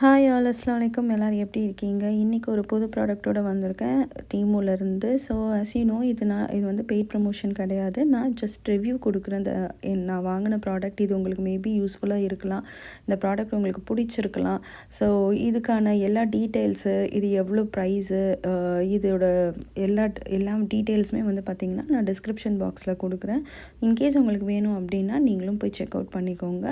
Hi all அஸ்ஸலாமு அலைக்கும். எல்லோரும் எப்படி இருக்கீங்க? இன்றைக்கி ஒரு புது ப்ராடக்ட்டோடு வந்திருக்கேன் டீமூலேருந்து. ஸோ அஸ் யூ நோ இது வந்து பெய்ட் ப்ரமோஷன் கிடையாது. நான் ஜஸ்ட் ரிவ்யூ கொடுக்குறேன். நான் வாங்கின ப்ராடக்ட் இது உங்களுக்கு மேபி யூஸ்ஃபுல்லாக இருக்கலாம். இந்த ப்ராடக்ட் உங்களுக்கு பிடிச்சிருக்கலாம். ஸோ இதுக்கான எல்லா டீட்டெயில்ஸு, இது எவ்வளோ ப்ரைஸு, இதோட எல்லா டீட்டெயில்ஸுமே வந்து பார்த்திங்கன்னா நான் டிஸ்கிரிப்ஷன் பாக்ஸில் கொடுக்குறேன். இன்கேஸ் உங்களுக்கு வேணும் அப்படின்னா நீங்களும் போய் செக் அவுட் பண்ணிக்கோங்க.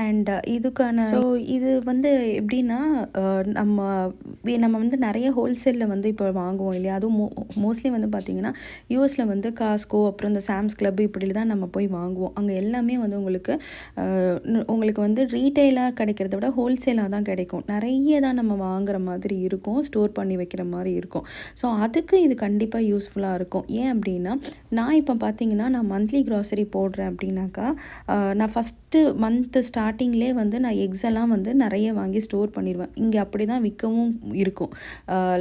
அண்ட் இதுக்கான இது வந்து எப்படின்னா நம்ம வந்து நிறைய ஹோல்சேலில் வந்து இப்போ வாங்குவோம் இல்லையா? அதுவும் மோஸ்ட்லி வந்து பார்த்திங்கன்னா யூஎஸில் வந்து காஸ்கோ, அப்புறம் இந்த சாம்ஸ் கிளப் இப்படி தான் நம்ம போய் வாங்குவோம். அங்கே எல்லாமே வந்து உங்களுக்கு வந்து ரீட்டெயிலாக கிடைக்கிறத விட ஹோல்சேலாக தான் கிடைக்கும். நிறைய தான் நம்ம வாங்குற மாதிரி இருக்கும், ஸ்டோர் பண்ணி வைக்கிற மாதிரி இருக்கும். ஸோ அதுக்கு இது கண்டிப்பாக யூஸ்ஃபுல்லாக இருக்கும். ஏன் அப்படின்னா, நான் இப்போ பார்த்திங்கன்னா நான் மந்த்லி க்ராசரி போடுறேன் அப்படின்னாக்கா, நான் ஃபஸ்ட்டு மந்த்து ஸ்டார்டிங்லேயே வந்து நான் எக்ஸ் எல்லாம் வந்து நிறைய வாங்கி ஸ்டோர் பண்ணிடுவேன். இங்கே அப்படி தான் விற்கவும் இருக்கும்.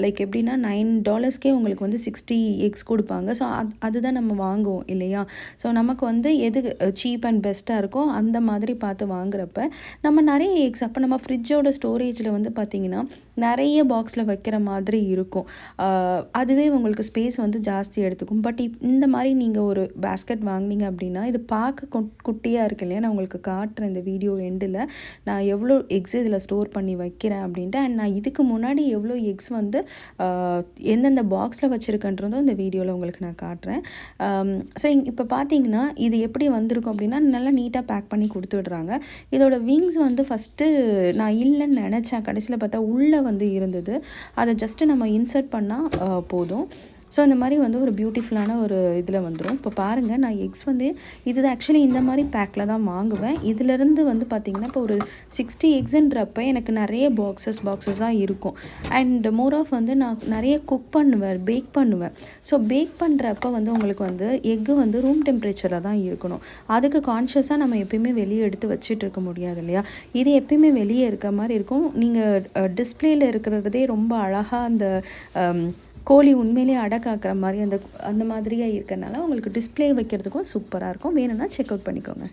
லைக் எப்படின்னா $9 உங்களுக்கு வந்து 60 எக்ஸ் கொடுப்பாங்க. ஸோ அதுதான் நம்ம வாங்குவோம் இல்லையா? ஸோ நமக்கு வந்து எது சீப் அண்ட் பெஸ்ட்டாக இருக்கோ அந்த மாதிரி பார்த்து வாங்குறப்ப நம்ம நிறைய எக்ஸ், அப்போ நம்ம ஃப்ரிட்ஜோட ஸ்டோரேஜில் வந்து பார்த்திங்கன்னா நிறைய பாக்ஸில் வைக்கிற மாதிரி இருக்கும். அதுவே உங்களுக்கு ஸ்பேஸ் வந்து ஜாஸ்தி எடுத்துக்கும். பட் இந்த மாதிரி நீங்கள் ஒரு பேஸ்கெட் வாங்கினீங்க அப்படின்னா இது பார்க்க குட்டியாக இருக்கு இல்லையா? நான் உங்களுக்கு காட்டுறேன் இந்த வீடியோ எண்டில் நான் எவ்வளோ எக்ஸ் இதில் ஸ்டோர் பண்ணி வைக்கிறேன் அப்படின்ட்டு. அண்ட் நான் இதுக்கு முன்னாடி எவ்வளோ எக்ஸ் வந்து எந்தெந்த பாக்ஸில் வச்சுருக்கன்றதும் இந்த வீடியோவில் உங்களுக்கு நான் காட்டுறேன். ஸோ இப்போ பார்த்தீங்கன்னா இது எப்படி வந்திருக்கும் அப்படின்னா நல்லா நீட்டாக பேக் பண்ணி கொடுத்துடுறாங்க. இதோட விங்ஸ் வந்து ஃபஸ்ட்டு நான் இல்லைன்னு நினச்சேன். கடைசியில் பார்த்தா உள்ளே வந்து இருந்தது. அதை ஜஸ்ட்டு நம்ம இன்சர்ட் பண்ணால் போதும். ஸோ இந்த மாதிரி வந்து ஒரு பியூட்டிஃபுல்லான ஒரு இதில் வந்துடும். இப்போ பாருங்கள், நான் எக்ஸ் வந்து இது ஆக்சுவலி இந்த மாதிரி பேக்கில் தான் வாங்குவேன். இதிலேருந்து வந்து பார்த்திங்கன்னா இப்போ ஒரு 60 எக்ஸுன்றப்ப எனக்கு நிறைய பாக்ஸஸாக இருக்கும். அண்ட் மோர் ஆஃப் வந்து நான் நிறைய குக் பண்ணுவேன், பேக் பண்ணுவேன். ஸோ பேக் பண்ணுறப்ப வந்து உங்களுக்கு வந்து எக்கு வந்து ரூம் டெம்பரேச்சரில் தான் இருக்கணும். அதுக்கு கான்ஷியஸாக நம்ம எப்பயுமே வெளியே எடுத்து வச்சுட்டு இருக்க முடியாது இல்லையா? இது எப்பயுமே வெளியே இருக்க மாதிரி இருக்கும். நீங்கள் டிஸ்பிளேயில் இருக்கிறதே ரொம்ப அழகாக அந்த கோழி உண்மையிலே அடக்காக்குற மாதிரி அந்த மாதிரியாக இருக்கிறனால உங்களுக்கு டிஸ்பிளே வைக்கிறதுக்கும் சூப்பராக இருக்கும். வேணும்னா செக் அவுட் பண்ணிக்கோங்க.